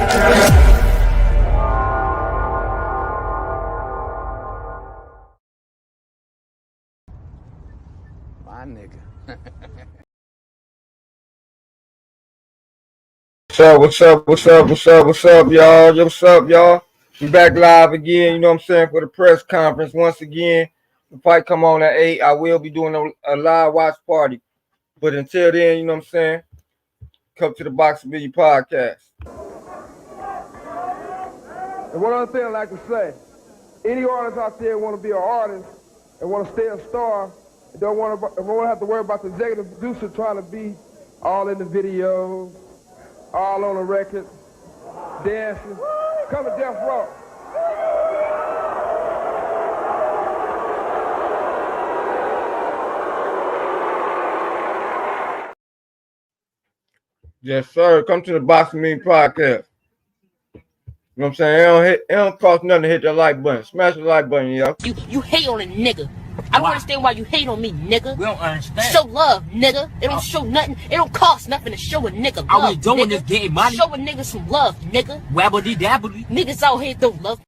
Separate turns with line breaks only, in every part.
My nigga.
What's up, y'all? Yo, what's up, y'all? We back live again, you know what I'm saying, for the press conference. Once again, the fight come on at 8. I will be doing a live watch party. But until then, you know what I'm saying, come to the Boxing Video podcast.
And one other thing I'd like to say, any artist out there want to be an artist and want to stay a star, and don't want to have to worry about the executive producer trying to be all in the videos, all on the record, dancing. Come to Death Row.
Yes, sir. Come to the Boxing Video podcast. You know what I'm saying? It don't cost nothing to hit that like button. Smash the like button, yo.
You hate on a nigga. I don't understand why you hate on me, nigga.
We don't understand.
Show love, nigga. It don't show nothing. It don't cost nothing to show a nigga love.
All we doing
nigga.
is getting money.
Show a nigga some love, nigga.
Wabbly dabbly.
Niggas out here don't love.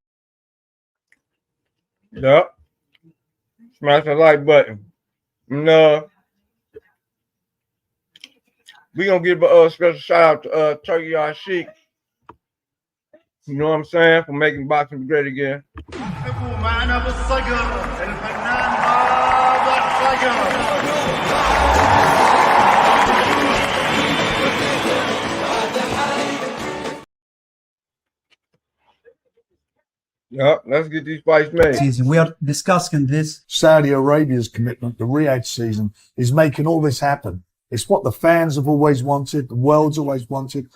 Yup. Smash the like button. And we gonna give a special shout out to Turkey Yard Chic. You know what I'm saying? For making boxing great again. Yep, let's get these fights made.
Season. We are discussing this.
Saudi Arabia's commitment to Riyadh season is making all this happen. It's what the fans have always wanted, the world's always wanted.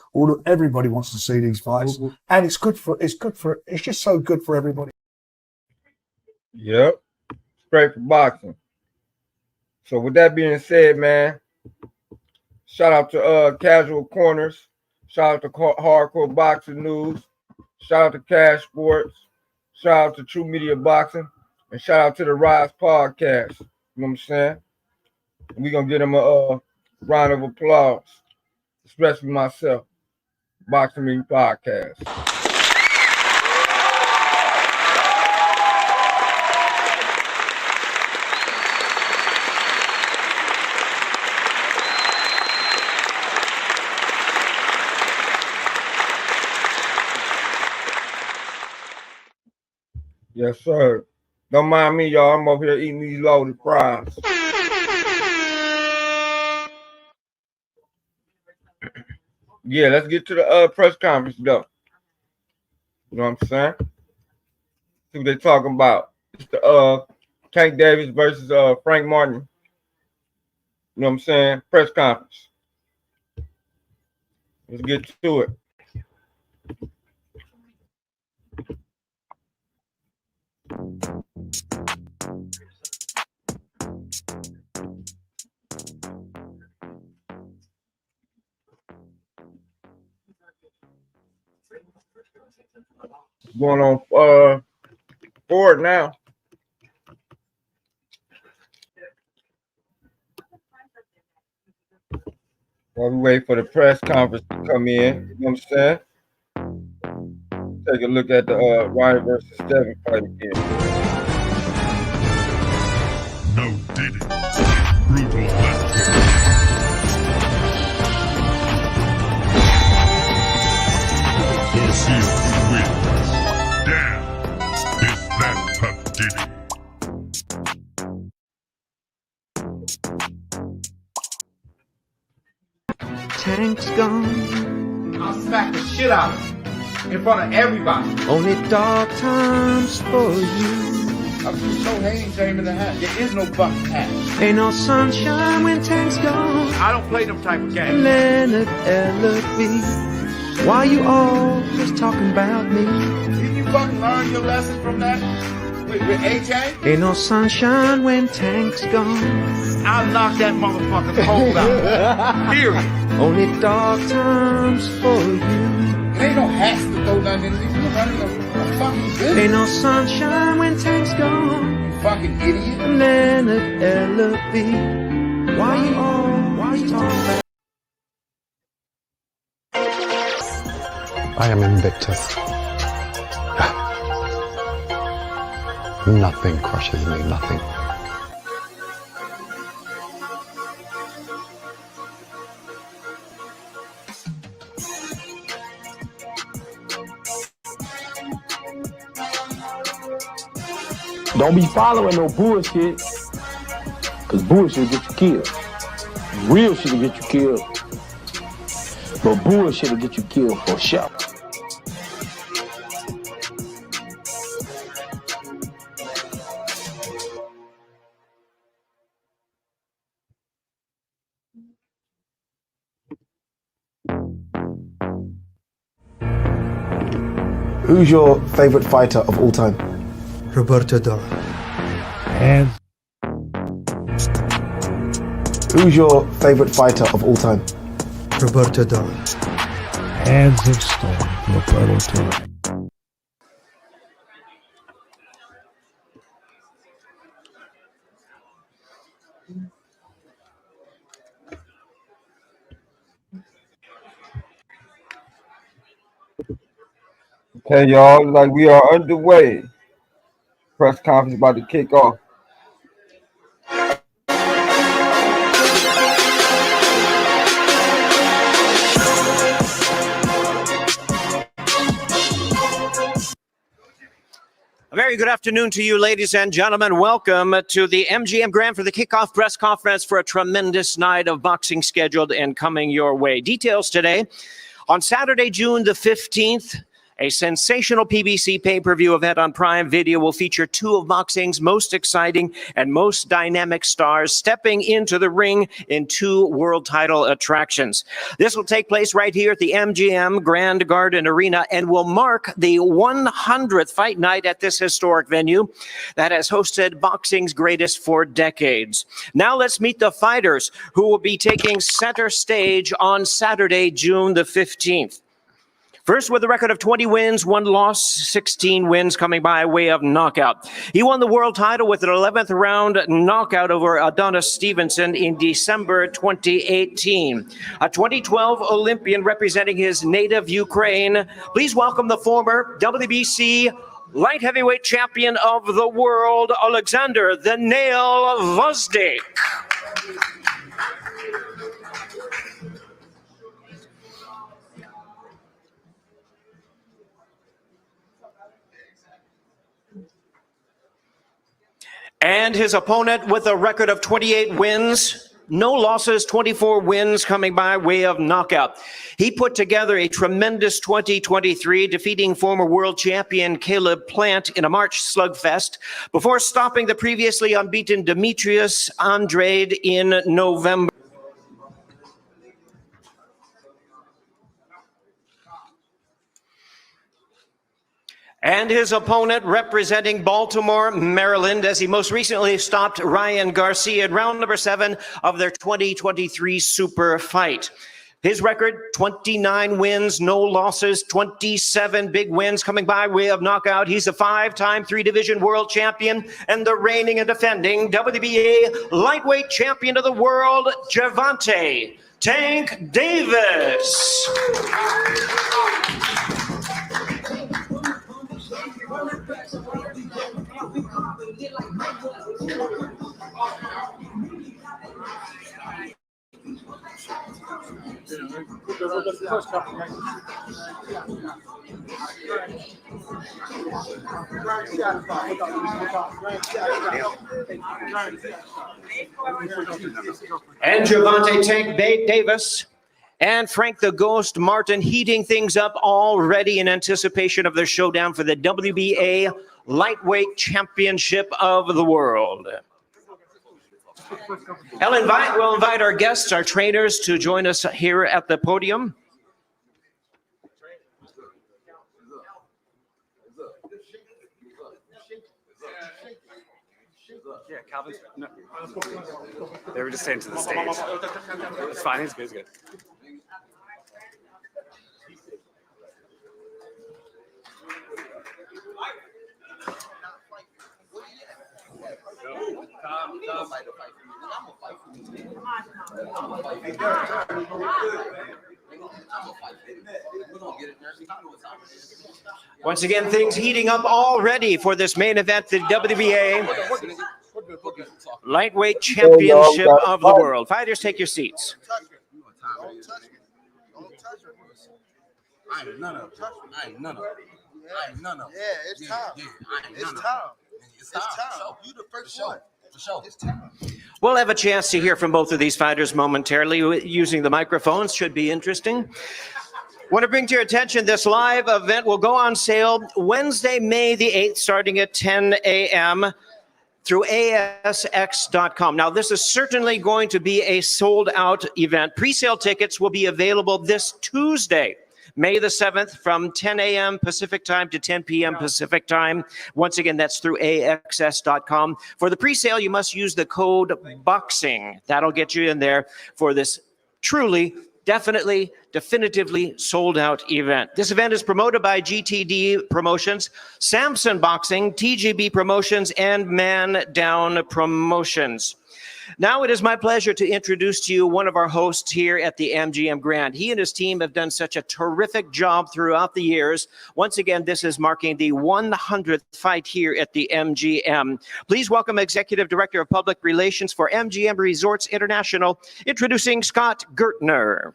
Everybody wants to see these fights, and it's just so good for everybody.
Yep, it's great for boxing. So with that being said, man, shout out to Casual Corners, shout out to Hardcore Boxing News, shout out to Cash Sports, shout out to True Media Boxing, and shout out to the Rise Podcast. You know what I'm saying? We're gonna give them a round of applause, especially myself. Boxing Meeting Podcast. Yes, sir. Don't mind me, y'all. I'm over here eating these loaded fries. Yeah, let's get to the press conference, though. You know what I'm saying? See what they talking about. It's the Tank Davis versus Frank Martin. You know what I'm saying? Press conference. Let's get to it. Going on forward now. While we wait for the press conference to come in, you know what I'm saying? Take a look at the Ryan versus Steven fight again.
No did it. Brutal left hook. Garcia wins. Damn. This that pup did it.
Tank's gone.
I'll smack the shit out of him in front of everybody.
Only dark times for you.
I'm just so Haynes name in the hat. There is no bucket hat.
Ain't no sunshine when Tank's gone.
I don't play them type of games.
Leonard Ellerby. Why you always talking about me?
Didn't you fucking learn your lesson from that? With AJ?
Ain't no sunshine when Tank's gone.
I'll knock that motherfucker's cold out. Period.
Only dark times for you.
It ain't no hats to throw nothing in. You're running a fucking business.
Ain't no sunshine when Tank's gone.
You fucking idiot.
Leonard Ellerby. Why you talking about?
I am Invictus. Nothing crushes me, nothing.
Don't be following no bullshit, because bullshit will get you killed. Real shit will get you killed, but bullshit will get you killed for sure.
Who's your favorite fighter of all time?
Roberto Duran.
And
Who's your favorite fighter of all time?
Roberto Duran.
hands of stone, Roberto Duran.
Okay, y'all, like we are underway. Press conference about to kick off.
A very good afternoon to you, ladies and gentlemen. Welcome to the MGM Grand for the kickoff press conference for a tremendous night of boxing scheduled and coming your way. Details today. On Saturday, June the 15th, a sensational PBC pay-per-view event on Prime Video will feature two of boxing's most exciting and most dynamic stars stepping into the ring in two world title attractions. This will take place right here at the MGM Grand Garden Arena and will mark the 100th fight night at this historic venue that has hosted boxing's greatest for decades. Now let's meet the fighters who will be taking center stage on Saturday, June the 15th. First, with a record of 20 wins, 1 loss, 16 wins coming by way of knockout. He won the world title with an 11th round knockout over Adonis Stevenson in December 2018. A 2012 Olympian representing his native Ukraine. Please welcome the former WBC light heavyweight champion of the world, Alexander "The Nail" Gvozdyk. And his opponent with a record of 28 wins, no losses, 24 wins coming by way of knockout. He put together a tremendous 2023, defeating former world champion Caleb Plant in a March slugfest before stopping the previously unbeaten Demetrius Andrade in November. And his opponent representing Baltimore, Maryland, as he most recently stopped Ryan Garcia in round number 7 of their 2023 super fight. His record, 29 wins, no losses, 27 big wins coming by way of knockout. He's a 5-time 3-division world champion and the reigning and defending WBA lightweight champion of the world, Gervonta "Tank" Davis. And Gervonta "Tank" Davis and Frank the Ghost Martin heating things up already in anticipation of their showdown for the WBA lightweight championship of the world. We'll invite our guests, our trainers, to join us here at the podium.
Yeah, Calvin's. No. They were just saying to the stage. It's fine. It's good. It's good.
Once again, things heating up already for this main event, the WBA Lightweight Championship of the World. Fighters, take your seats.
I ain't none of it. I ain't none of it. I ain't none of it.
Yeah, it's time. It's time. It's time. You the first one.
For sure.
It's time.
We'll have a chance to hear from both of these fighters momentarily using the microphones. Should be interesting. Want to bring to your attention this live event will go on sale Wednesday, May the 8th, starting at 10 a.m. through ASX.com. Now, this is certainly going to be a sold-out event. Pre-sale tickets will be available this Tuesday, May the 7th, from 10 a.m. Pacific time to 10 p.m. Pacific time. Once again, that's through AXS.com. For the pre-sale, you must use the code BOXING. That'll get you in there for this truly, definitively sold out event. This event is promoted by GTD Promotions, Samson Boxing, TGB Promotions, and Man Down Promotions. Now it is my pleasure to introduce to you one of our hosts here at the MGM Grand. He and his team have done such a terrific job throughout the years. Once again, this is marking the 100th fight here at the MGM. Please welcome Executive Director of Public Relations for MGM Resorts International, introducing Scott Gertner.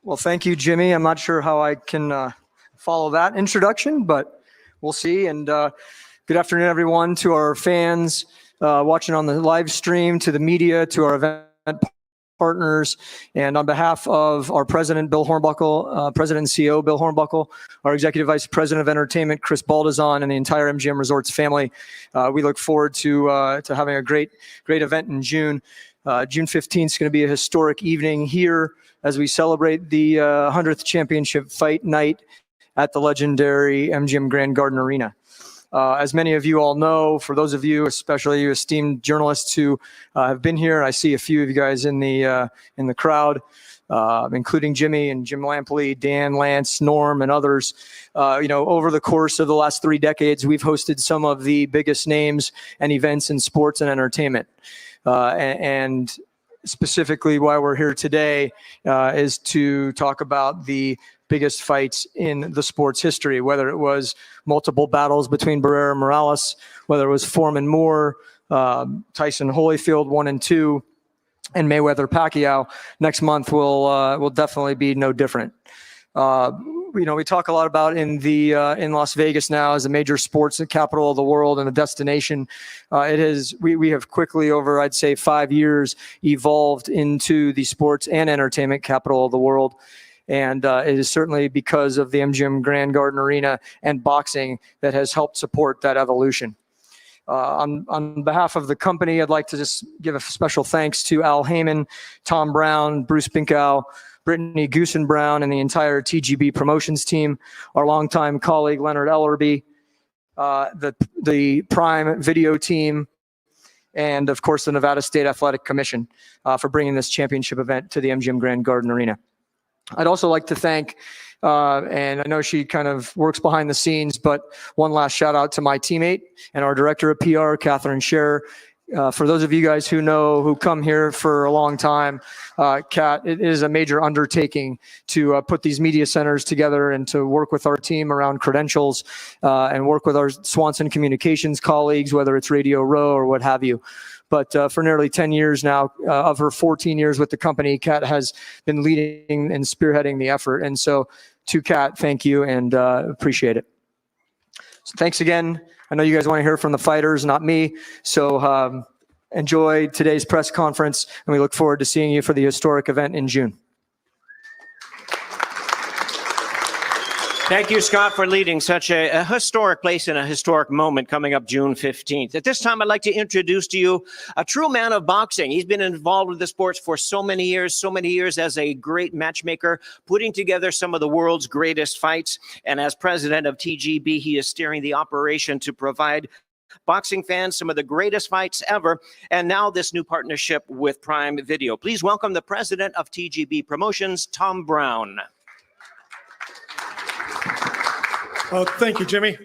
Well, thank you, Jimmy. I'm not sure how I can follow that introduction, but we'll see. And good afternoon, everyone, to our fans watching on the live stream, to the media, to our event partners. And on behalf of our president, Bill Hornbuckle, president and CEO, Bill Hornbuckle, our executive vice president of entertainment, Chris Baldazon, and the entire MGM Resorts family, we look forward to having a great event in June. June 15th is going to be a historic evening here as we celebrate the 100th championship fight night at the legendary MGM Grand Garden Arena. As many of you all know, for those of you, especially you esteemed journalists who have been here, I see a few of you guys in the crowd, including Jimmy and Jim Lampley, Dan, Lance, Norm, and others. Over the course of the last 3 decades, we've hosted some of the biggest names and events in sports and entertainment. And specifically why we're here today is to talk about the biggest fights in the sport's history, whether it was multiple battles between Barrera and Morales, whether it was Foreman Moore, Tyson Holyfield 1 and 2, and Mayweather Pacquiao. Next month will definitely be no different. We talk a lot about in Las Vegas now as a major sports capital of the world and a destination. We have quickly over, I'd say, 5 years evolved into the sports and entertainment capital of the world. And it is certainly because of the MGM Grand Garden Arena and boxing that has helped support that evolution. On behalf of the company, I'd like to just give a special thanks to Al Heyman, Tom Brown, Bruce Binkow, Brittany Goosen Brown, and the entire TGB Promotions team, our longtime colleague Leonard Ellerby, the Prime Video team, and of course the Nevada State Athletic Commission for bringing this championship event to the MGM Grand Garden Arena. I'd also like to thank, and I know she kind of works behind the scenes, but one last shout out to my teammate and our director of PR, Catherine Scher. For those of you guys who come here for a long time, Kat, it is a major undertaking to put these media centers together and to work with our team around credentials and work with our Swanson Communications colleagues, whether it's Radio Row or what have you. But for nearly 10 years now, of her 14 years with the company, Kat has been leading and spearheading the effort. And so to Kat, thank you and appreciate it. So thanks again. I know you guys want to hear from the fighters, not me. So enjoy today's press conference, and we look forward to seeing you for the historic event in June.
Thank you, Scott, for leading such a historic place and a historic moment coming up June 15th. At this time, I'd like to introduce to you a true man of boxing. He's been involved with the sports for so many years as a great matchmaker, putting together some of the world's greatest fights. And as president of TGB, he is steering the operation to provide boxing fans some of the greatest fights ever. And now this new partnership with Prime Video. Please welcome the president of TGB Promotions, Tom Brown.
Thank you, Jimmy.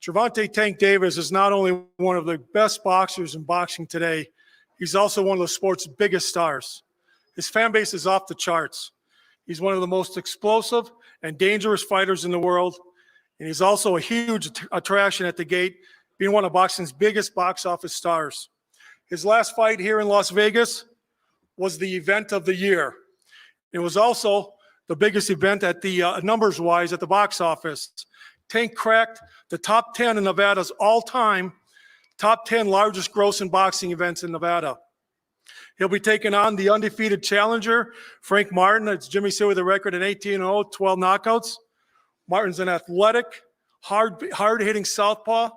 Gervonta Tank Davis is not only one of the best boxers in boxing today, he's also one of the sport's biggest stars. His fan base is off the charts. He's one of the most explosive and dangerous fighters in the world, and he's also a huge attraction at the gate, being one of boxing's biggest box office stars. His last fight here in Las Vegas was the event of the year. It was also the biggest event at the numbers-wise at the box office. Tank cracked the top 10 in Nevada's all-time top 10 largest grossing boxing events in Nevada. He'll be taking on the undefeated challenger, Frank Martin. It's Jimmy said with a record in 18-0, 12 knockouts. Martin's an athletic, hard-hitting southpaw.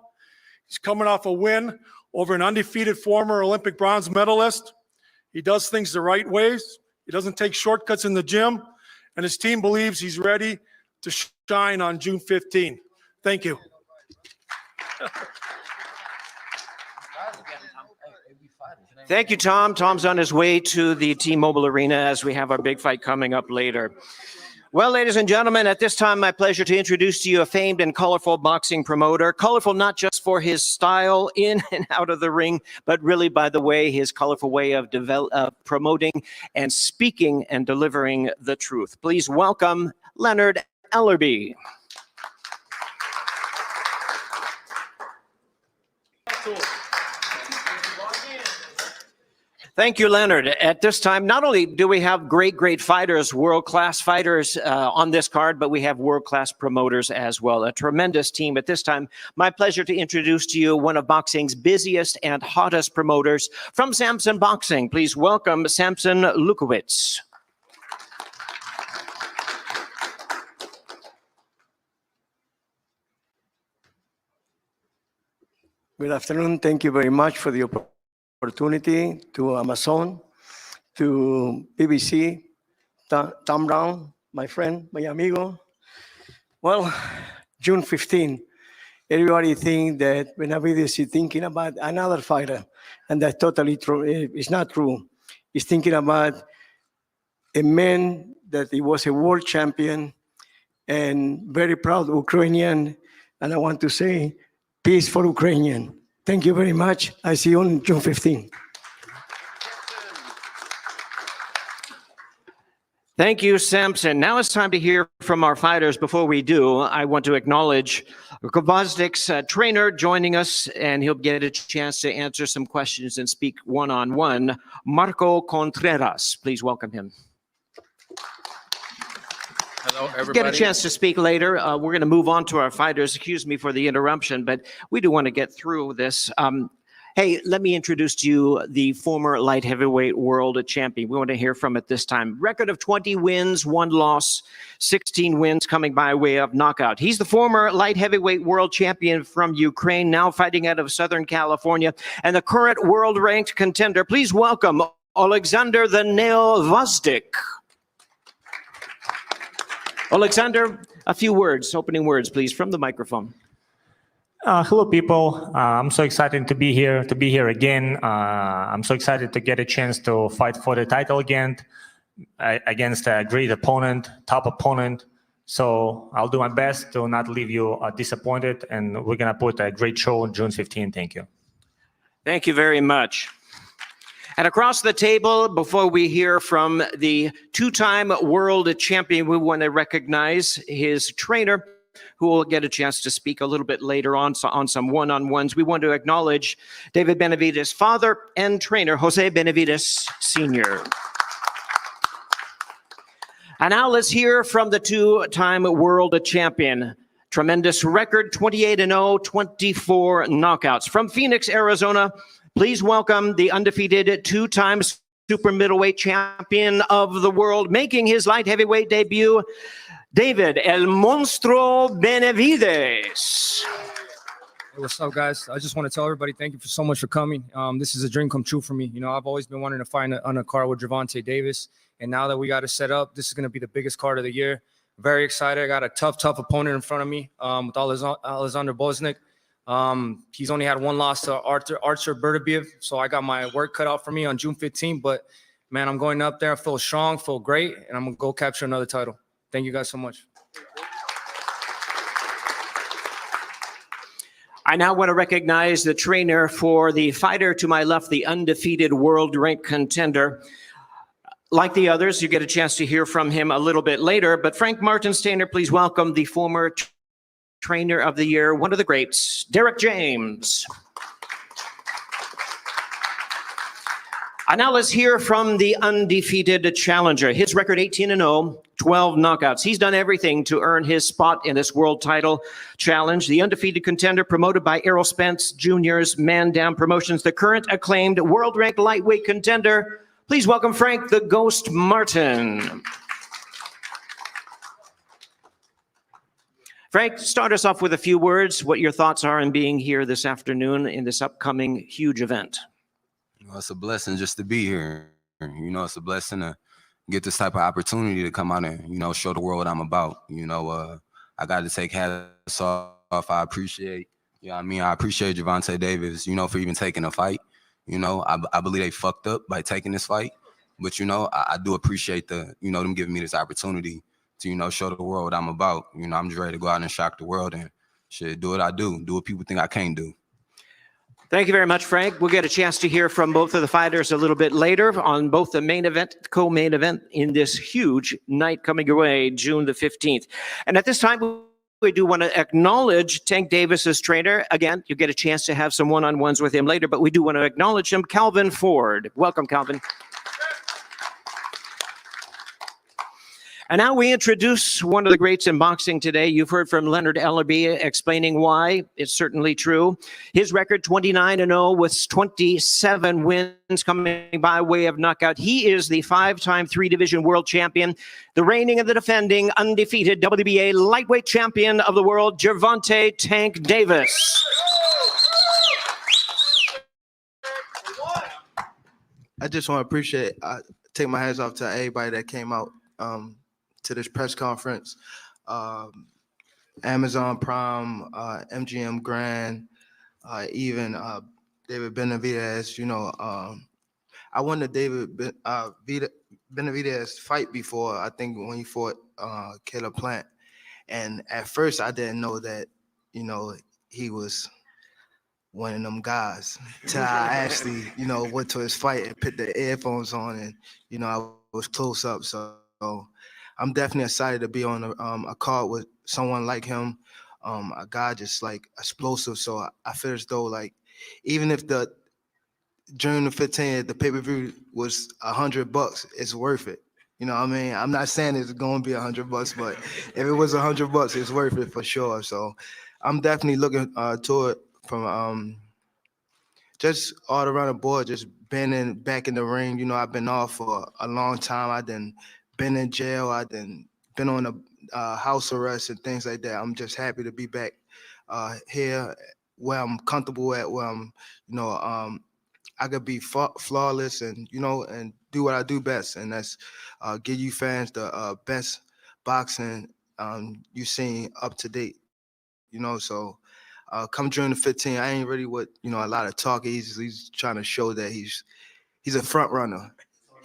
He's coming off a win over an undefeated former Olympic bronze medalist. He does things the right ways. He doesn't take shortcuts in the gym, and his team believes he's ready to shine on June 15. Thank you.
Thank you, Tom. Tom's on his way to the T-Mobile Arena as we have our big fight coming up later. Well, ladies and gentlemen, at this time, my pleasure to introduce to you a famed and colorful boxing promoter. Colorful not just for his style in and out of the ring, but really, by the way, his colorful way of promoting and speaking and delivering the truth. Please welcome Leonard Ellerby. Thank you, Leonard. At this time, not only do we have great fighters, world-class fighters on this card, but we have world-class promoters as well. A tremendous team. At this time, my pleasure to introduce to you one of boxing's busiest and hottest promoters from Samson Boxing. Please welcome Samson Lukowitz.
Good afternoon. Thank you very much for the opportunity, to Amazon, to BBC, Tom Brown, my friend, my amigo. Well, June 15, everybody thinks that Benavidez is thinking about another fighter, and that's totally true. It's not true. He's thinking about a man that he was a world champion and very proud Ukrainian, and I want to say, peace for Ukrainian. Thank you very much. I see you on June 15.
Thank you, Samson. Now it's time to hear from our fighters. Before we do, I want to acknowledge Gvozdyk's trainer joining us, and he'll get a chance to answer some questions and speak one-on-one. Marco Contreras, please welcome him.
Hello, everybody.
Get a chance to speak later. We're going to move on to our fighters. Excuse me for the interruption, but we do want to get through this. Hey, let me introduce to you the former light heavyweight world champion. We want to hear from at this time. Record of 20 wins, 1 loss, 16 wins coming by way of knockout. He's the former light heavyweight world champion from Ukraine, now fighting out of Southern California, and the current world ranked contender. Please welcome Alexander the Nail Gvozdyk. Alexander, a few words, opening words, please, from the microphone.
Hello, people. I'm so excited to be here again. I'm so excited to get a chance to fight for the title again against a great opponent, top opponent. So I'll do my best to not leave you disappointed, and we're going to put a great show on June 15. Thank you.
Thank you very much. And across the table, before we hear from the two-time world champion, we want to recognize his trainer, who will get a chance to speak a little bit later on some one-on-ones. We want to acknowledge David Benavidez' father and trainer, Jose Benavidez Sr. And now let's hear from the two-time world champion. Tremendous record, 28-0, 24 knockouts. From Phoenix, Arizona, please welcome the undefeated two-time super middleweight champion of the world, making his light heavyweight debut, David El Monstro Benavidez.
Hey, what's up, guys? I just want to tell everybody thank you so much for coming. This is a dream come true for me. You know, I've always been wanting to fight on a card with Gervonta Davis, and now that we got it set up, this is going to be the biggest card of the year. Very excited. I got a tough opponent in front of me with Alexander Gvozdyk. He's only had 1 loss to Archer Benavidez, so I got my work cut out for me on June 15. But man, I'm going up there. I feel strong, feel great, and I'm gonna go capture another title. Thank you guys so much.
I now want to recognize the trainer for the fighter to my left, the undefeated world rank contender. Like the others, you get a chance to hear from him a little bit later. But Frank Martinsteiner, please welcome the former trainer of the year, one of the greats, Derek James. And now let's hear from the undefeated challenger. His record 18-0, 12 knockouts. He's done everything to earn his spot in this world title challenge. The undefeated contender promoted by Errol Spence Jr.'s Man Down Promotions, the current acclaimed world-ranked lightweight contender. Please welcome Frank the Ghost Martin. Frank, start us off with a few words, what your thoughts are in being here this afternoon in this upcoming huge event.
Well, it's a blessing just to be here. You know, it's a blessing to get this type of opportunity to come out and, you know, show the world what I'm about. You know, I got to take hats off. I appreciate, you know what I mean? I appreciate Gervonta Davis, you know, for even taking a fight. You know, I believe they fucked up by taking this fight. But, you know, I do appreciate them giving me this opportunity to, you know, show the world what I'm about. You know, I'm just ready to go out and shock the world and shit, do what I do what people think I can't do.
Thank you very much, Frank. We'll get a chance to hear from both of the fighters a little bit later on both the main event, co-main event in this huge night coming your way, June the 15th. And at this time, we do want to acknowledge Tank Davis's trainer. Again, you get a chance to have some one-on-ones with him later, but we do want to acknowledge him, Calvin Ford. Welcome, Calvin. And now we introduce one of the greats in boxing today. You've heard from Leonard Ellerby explaining why. It's certainly true. His record 29-0 with 27 wins coming by way of knockout. He is the 5-time 3-division world champion, the reigning and the defending undefeated WBA lightweight champion of the world, Gervonta Tank Davis.
I just want to take my hands off to everybody that came out to this press conference, Amazon Prime, MGM Grand, even David Benavidez. You know, I won the David Benavidez fight before, I think when he fought Caleb Plant. And at first I didn't know that, you know, he was one of them guys till I actually, you know, went to his fight and put the earphones on and, you know, I was close up. So I'm definitely excited to be on a card with someone like him, a guy just like explosive. So I feel as though like, even if the June the 15th, the pay-per-view was $100, it's worth it. You know what I mean? I'm not saying it's going to be $100, but if it was $100, it's worth it for sure. So I'm definitely looking to it from just all around the board, just being back in the ring. You know, I've been off for a long time. I've been in jail. I've been on a house arrest and things like that. I'm just happy to be back here where I'm comfortable at, where I'm, you know, I could be flawless and, you know, and do what I do best. And that's give you fans the best boxing you've seen up to date, you know. So come June the 15th, I ain't really with, you know, a lot of talk. He's trying to show that he's a front runner.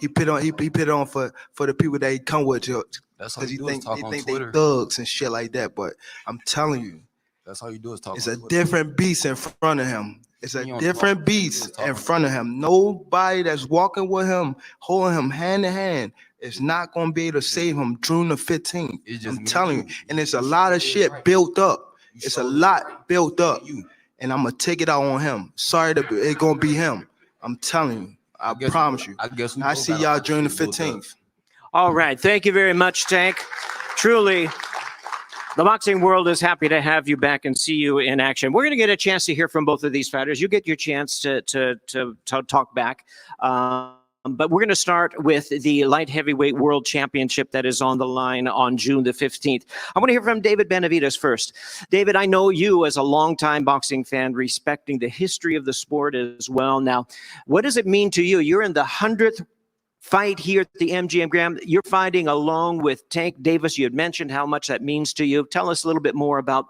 He put it on for the people that he come with, because he think they thugs and shit like that. But I'm telling you,
that's all you do is talk.
It's a different beast in front of him. It's a different beast in front of him. Nobody that's walking with him, holding him hand in hand, is not going to be able to save him June the 15th. I'm telling you. And it's a lot of shit built up. It's a lot built up. And I'm going to take it out on him. Sorry, it's going to be him. I'm telling you. I promise you. I see y'all June the 15th.
All right. Thank you very much, Tank. Truly, the boxing world is happy to have you back and see you in action. We're going to get a chance to hear from both of these fighters. You get your chance to talk back. But we're going to start with the light heavyweight world championship that is on the line on June the 15th. I want to hear from David Benavidez first. David, I know you as a longtime boxing fan, respecting the history of the sport as well. Now, what does it mean to you? You're in the 100th fight here at the MGM Grand. You're fighting along with Tank Davis. You had mentioned how much that means to you. Tell us a little bit more about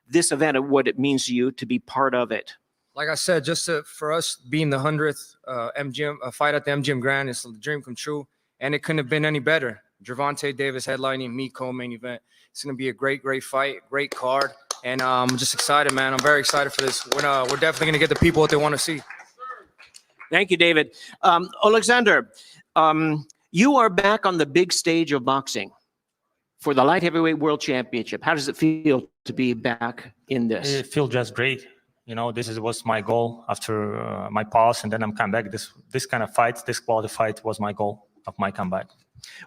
this event and what it means to you to be part of it.
Like I said, for us being the 100th fight at the MGM Grand, it's a dream come true, and it couldn't have been any better. Gervonta Davis headlining, me co-main event. It's going to be a great, great fight, great card. And I'm just excited, man. I'm very excited for this. We're definitely going to get the people what they want to see.
Thank you, David. Alexander, you are back on the big stage of boxing for the light heavyweight world championship. How does it feel to be back in this?
It feels just great. You know, was my goal after my pause, and then I'm come back. This kind of fight, this quality fight was my goal of my comeback.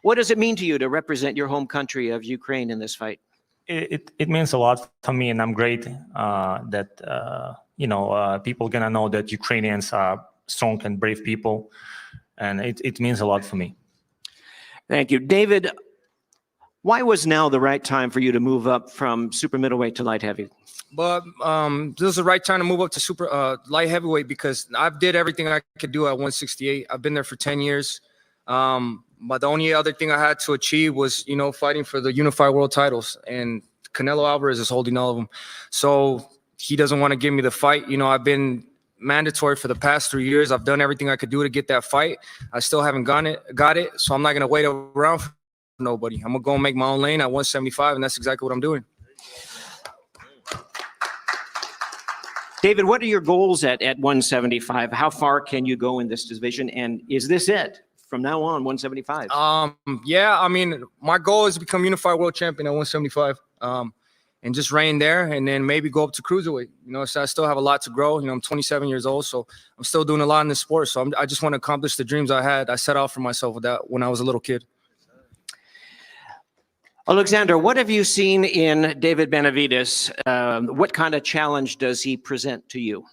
What does it mean to you to represent your home country of Ukraine in this fight?
It means a lot for me, and I'm great that people gonna know that Ukrainians are strong and brave people, and it means a lot for me.
Thank you, David. Why was now the right time for you to move up from super middleweight to light heavy?
But this is the right time to move up to super light heavyweight because I've did everything I could do at 168. I've been there for 10 years. But the only other thing I had to achieve was, fighting for the unified world titles. And Canelo Alvarez is holding all of them. So he doesn't want to give me the fight. I've been mandatory for the past 3 years. I've done everything I could do to get that fight. I still haven't got it. So I'm not going to wait around for nobody. I'm going to go and make my own lane at 175, and that's exactly what I'm doing.
David, what are your goals at 175? How far can you go in this division? And is this it from now on, 175?
Yeah, I mean, my goal is to become unified world champion at 175 and just reign there and then maybe go up to cruiserweight. So I still have a lot to grow. I'm 27 years old, so I'm still doing a lot in this sport. So I just want to accomplish the dreams I set out for myself with that when I was a little kid.
Alexander, what have you seen in David Benavidez? What kind of challenge does he present to you?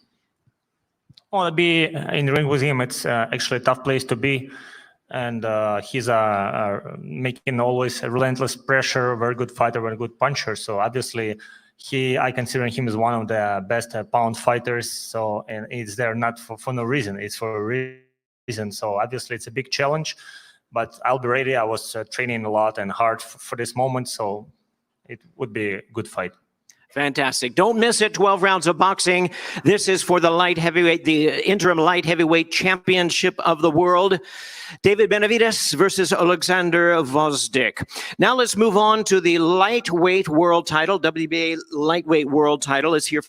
Well, to be in the ring with him, it's actually a tough place to be. And he's making always a relentless pressure, very good fighter, very good puncher. So obviously, I consider him as one of the best pound fighters. So, and it's there not for no reason, it's for a reason. So obviously, it's a big challenge. But I'll be ready. I was training a lot and hard for this moment, so it would be a good fight.
Fantastic. Don't miss it. 12 rounds of boxing. This is for the the interim light heavyweight championship of the world. David Benavidez versus Alexander Gvozdyk. Now let's move on to the lightweight world title. WBA lightweight world title is here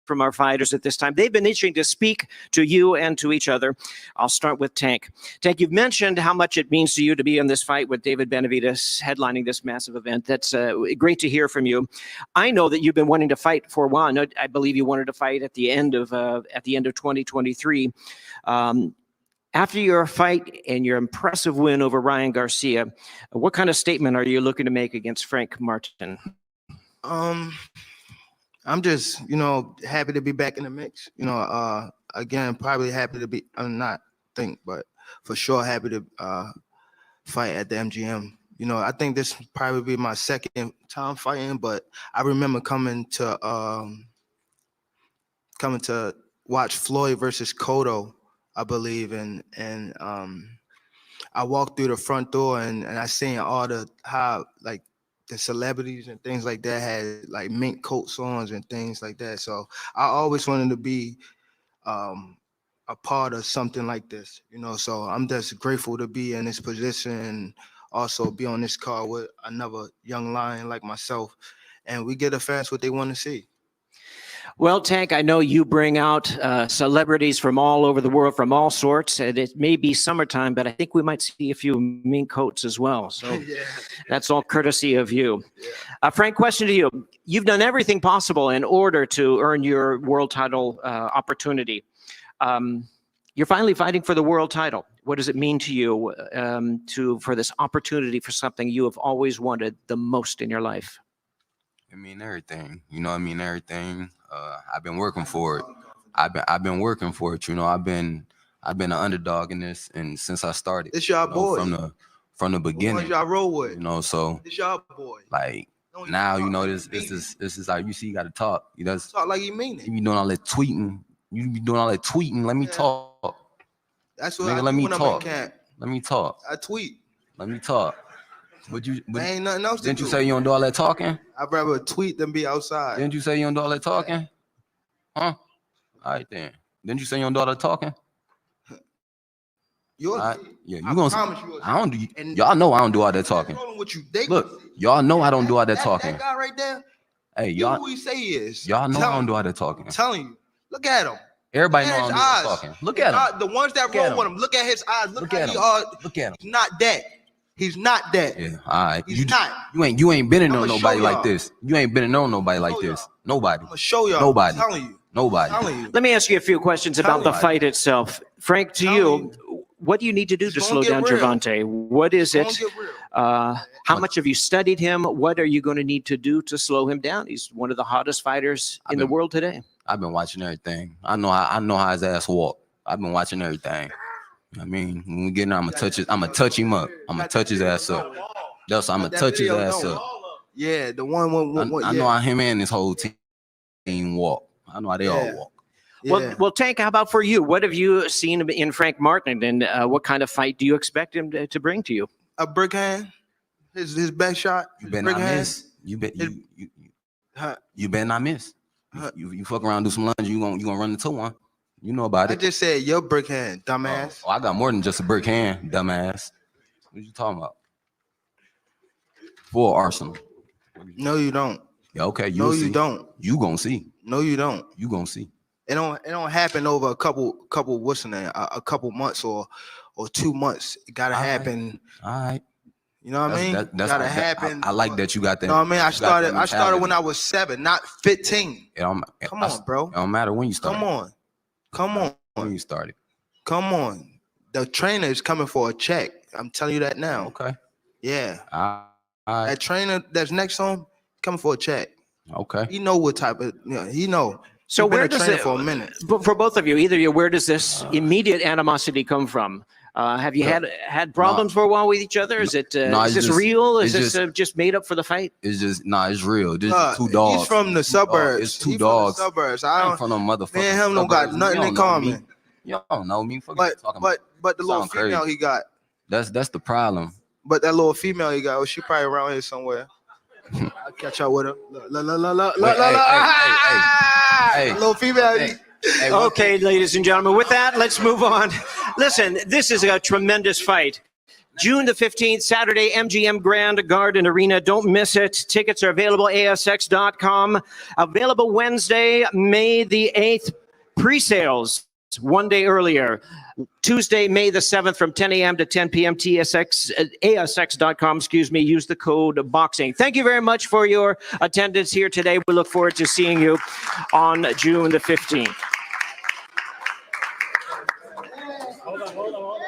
from our fighters at this time. They've been itching to speak to you and to each other. I'll start with Tank. Tank, you've mentioned how much it means to you to be in this fight with David Benavidez headlining this massive event. That's great to hear from you. I know that you've been wanting to fight for a while. I believe you wanted to fight at the end of 2023. After your fight and your impressive win over Ryan Garcia, what kind of statement are you looking to make against Frank Martin?
I'm just, happy to be back in the mix. Again, probably happy to be, but for sure happy to fight at the MGM. I think this will probably be my second time fighting, but I remember coming to watch Floyd versus Cotto, I believe, and I walked through the front door and I seen all the celebrities and things like that had like mink coats on and things like that. So I always wanted to be a part of something like this, so I'm just grateful to be in this position and also be on this card with another young lion like myself, and we get the fans what they want to see.
Well, Tank, I know you bring out celebrities from all over the world, from all sorts, and it may be summertime, but I think we might see a few mink coats as well. So that's all courtesy of you. Frank, question to you. You've done everything possible in order to earn your world title opportunity. You're finally fighting for the world title. What does it mean to you for this opportunity for something you have always wanted the most in your life?
I mean everything, everything. I've been working for it. I've been working for it. I've been an underdog in this, and since I started,
it's y'all boy
from the beginning.
Y'all roll with,
so
it's y'all boy.
Like now, this is how you see. You got to talk. You just
talk like you mean it.
You be doing all that tweeting. Let me talk.
That's what
Nigga,
I
let
do
me
when
talk.
I'm in camp.
Let me talk.
I tweet.
Let me talk. But
ain't nothing else to do.
Didn't you say you don't do all that talking?
I'd rather tweet than be outside.
Didn't you say you don't do all that talking? Huh? All right then. Didn't you say you don't do all that talking?
Yeah,
you
I
gonna?
promise you.
I don't do. Y'all know I don't do all that talking.
With you,
Look, y'all know I don't do all that talking.
That guy right there.
Hey,
He
y'all.
who he say he is.
Y'all know I don't do all that talking.
I'm telling you. Look at him.
Everybody know
Look
I
at
don't do
his
that
eyes.
talking. Look at him.
The ones that roll with him. Look at his eyes. Look
at
how he
him.
are.
Look at him.
He's not that. He's not that.
Yeah, all right.
He's not.
You ain't been to know
I'ma
nobody
show
like
y'all.
this. You ain't been to know nobody like this. Nobody.
I'm gonna show y'all.
Nobody.
I'm telling you.
Nobody.
I'm telling you.
Let me ask you a few questions about the fight itself. Frank, to you, what do you need to do to slow down Gervonta? What is it? How much have you studied him? What are you going to need to do to slow him down? He's one of the hottest fighters in the world today.
I've been watching everything. I know how his ass walk. I've been watching everything. I mean, when we get in there, I'm gonna touch him up. I'm gonna touch his ass up. That's I'm gonna touch his ass up.
Yeah, the one.
I know how him and his whole team walk. I know how they all walk.
Well, Tank, how about for you? What have you seen in Frank Martin, and what kind of fight do you expect him to bring to you?
A brick hand. His back shot.
You better not miss. You better not miss. You fuck around, do some lunge, you gonna run into one. You know about it.
I just said your brick hand, dumbass.
Oh, I got more than just a brick hand, dumbass. What you talking about? Full arsenal.
No, you don't.
Yeah, okay.
No, you don't.
You gonna see.
No, you don't.
You gonna see.
It don't happen over a couple what's the name? A couple months or 2 months. It gotta happen.
All right.
You know what I mean?
That's
gotta happen.
I like that you got that.
You know what I mean? I started when I was 7, not 15. Come on, bro.
It don't matter when you start.
Come on.
When you started.
Come on. The trainer is coming for a check. I'm telling you that now.
Okay.
Yeah.
All right.
That trainer that's next to him coming for a check.
Okay.
He know what type of he know.
So
He
where
been a
does
trainer
it,
for a minute?
for both of you, either of you, where does this immediate animosity come from? Have you had problems for a while with each other? Is it is this real? Is this just made up for the fight?
It's just it's real. This is two dogs.
He's from the suburbs.
It's two
He
dogs.
From the suburbs.
I ain't from no motherfucker.
Me and him don't got nothing in common.
You don't know me.
But the little female he got.
That's the problem.
But that little female he got, she probably around here somewhere. I'll catch up with her. Look.
Hey,
little female.
Okay, ladies and gentlemen, with that, let's move on. Listen, this is a tremendous fight. June the 15th, Saturday, MGM Grand Garden Arena. Don't miss it. Tickets are available, ASX.com. Available Wednesday, May the 8th. Pre-sales one day earlier. Tuesday, May the 7th from 10 a.m. to 10 p.m. ASX.com, use the code BOXING. Thank you very much for your attendance here today. We look forward to seeing you on June the 15th.
Hold on.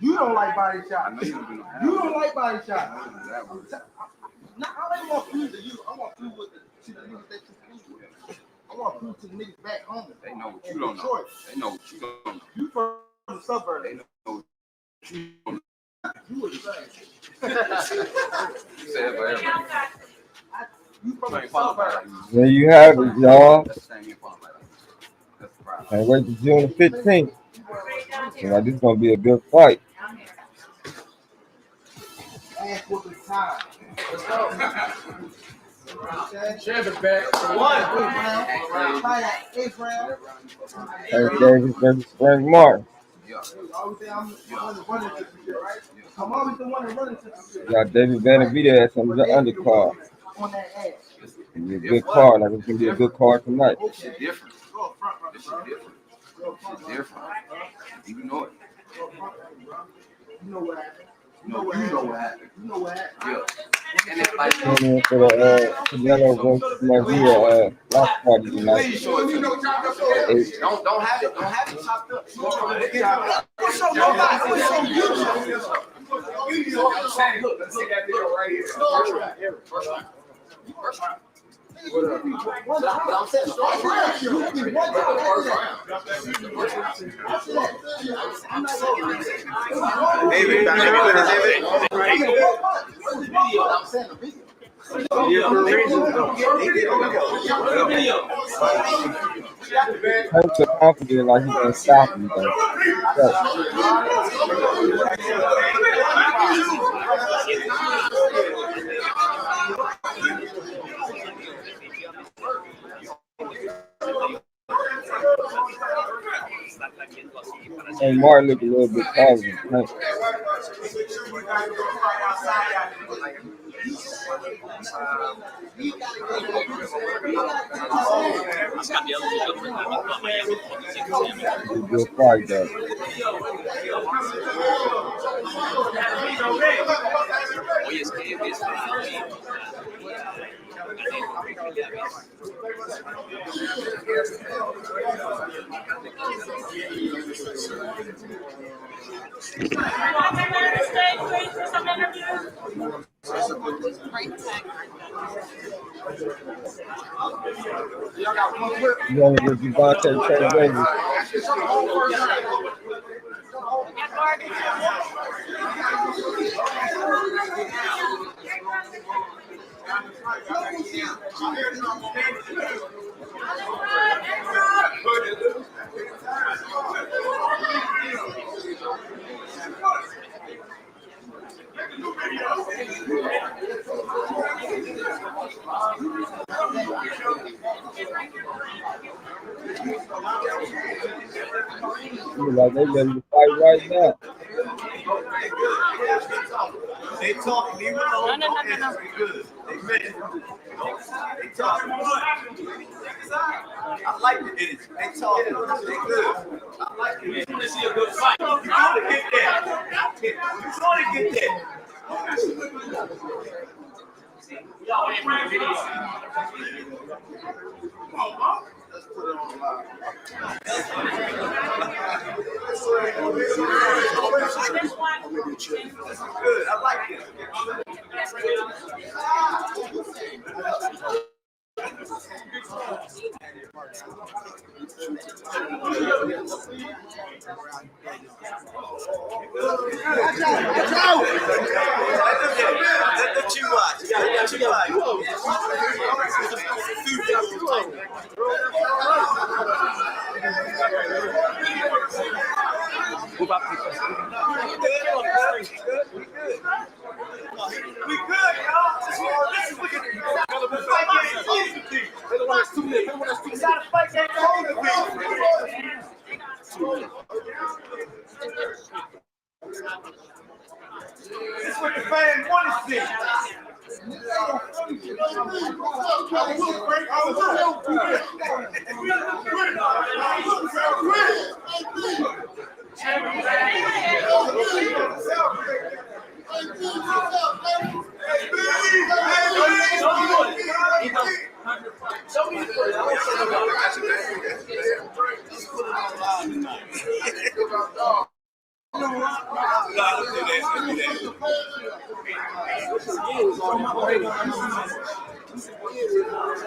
You don't like body shots. You don't like body shots. No, I don't want prove to you. I want prove to the niggas that you prove with. I want prove to the niggas back home.
They know what you don't know. They know what you don't know.
You from the suburbs.
They know what you don't know.
You was right.
You said forever.
You from the suburbs.
There you have it, y'all. Can't wait to June the 15th. This is gonna be a good fight.
Let's go.
Share the bet.
Hey, Davis versus Frank Martin. Got David Benavidez on the undercard.
On that ass.
It'll be a good card. Like it's gonna be a good card tonight.
This shit different. This shit different. This shit different. You know it. You know what happened. You know what happened. You know what happened. Yeah. And it's like
Coming in for the Canelo versus Maria last party tonight.
please show it to me. Don't have it. Don't have it chopped up. What's so nobody? What's so beautiful? Look, let's see that video right here. First round. First round. But I'm saying the first round. David, I'm saying the video.
I'm so confident like he's gonna stop him though. And Martin looked a little bit taller than Tank. It's a good fight though. You only with Gvozdyk Trey Davis. Like they ready to fight right now.
They talk, leave it alone. No. They good. They ready. They talk. I like the energy. They talk. They good. I like it. You want to see a good fight. You want to get that. You want to get that. Y'all ain't my video. Let's put it on live. Good. I like it. Let you watch. Let you watch. Move up. We good, y'all. This is wicked. They don't want us to live. They want us to fight that this is what the fans want to see.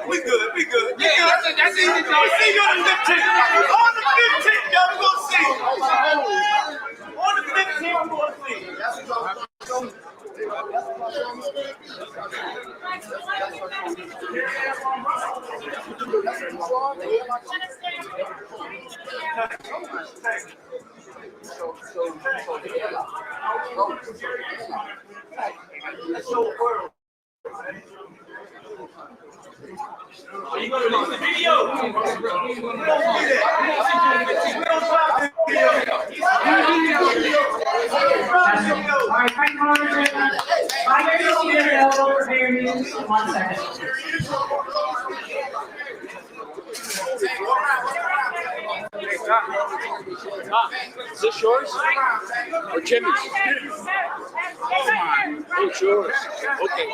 We good. Yeah, that's easy. We see you on the 15th. On the 15th, y'all, we gonna see. On the 15th, we gonna see. Are you going to release the video? We don't do that. 1 second.
Is this yours? Or Jimmy's? Oh, it's yours. Okay.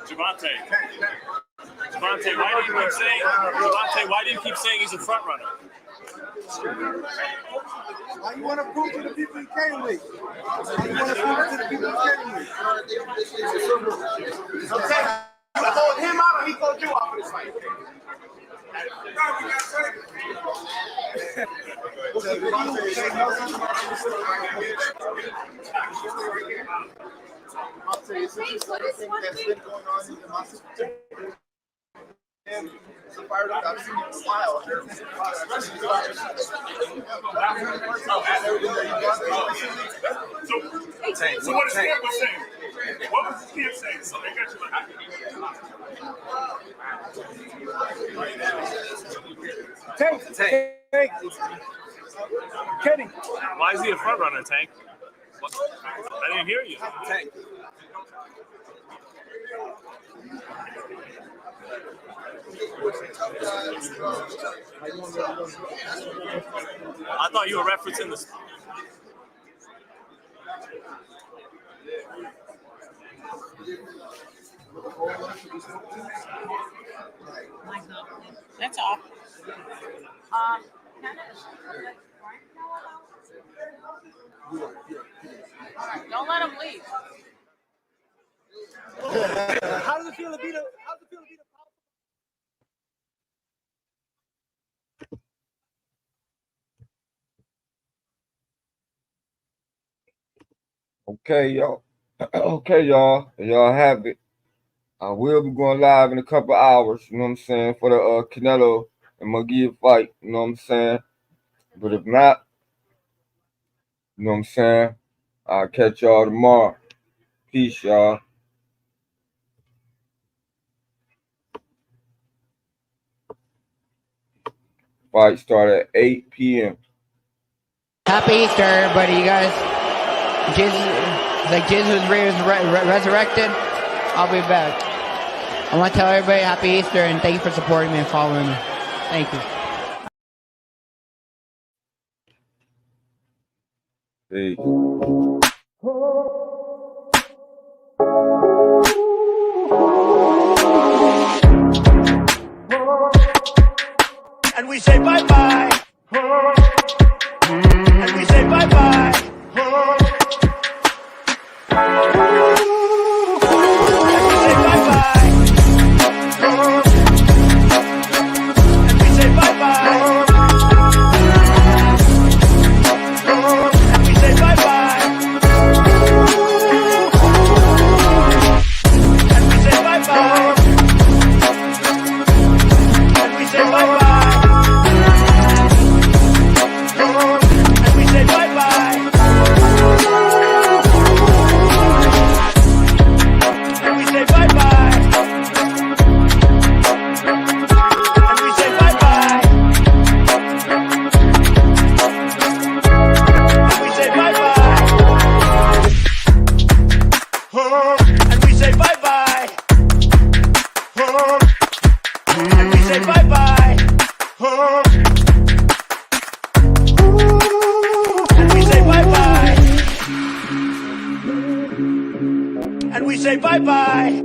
Javante, why do you keep saying he's a front runner?
Why you want to prove to the people you came with? Why you want to prove to the people you came with? Okay, you hold him out or he hold you out for this fight? I'll tell you, since this thing that's been going on in the muscle, and so fired up, I've seen you smile.
So what is Camp was saying? What was Camp saying? So they got you
Tank.
Kenny. Why is he a front runner, Tank? What? I didn't hear you. Tank. I thought you were referencing this.
That's all. Don't let him leave.
How does it feel to beat a?
Okay, y'all. Okay, y'all. Y'all have it. I will be going live in a couple hours, you know what I'm saying, for the Canelo and McGee fight, you know what I'm saying? But if not, you know what I'm saying, I'll catch y'all tomorrow. Peace, y'all. Fight start at 8 p.m.
Happy Easter, everybody, you guys. Jesus was resurrected. I'll be back. I want to tell everybody Happy Easter and thank you for supporting me and following me. Thank you.
Peace.
And we say bye-bye. And we say bye-bye. And we say bye-bye.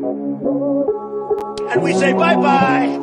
And we say bye-bye.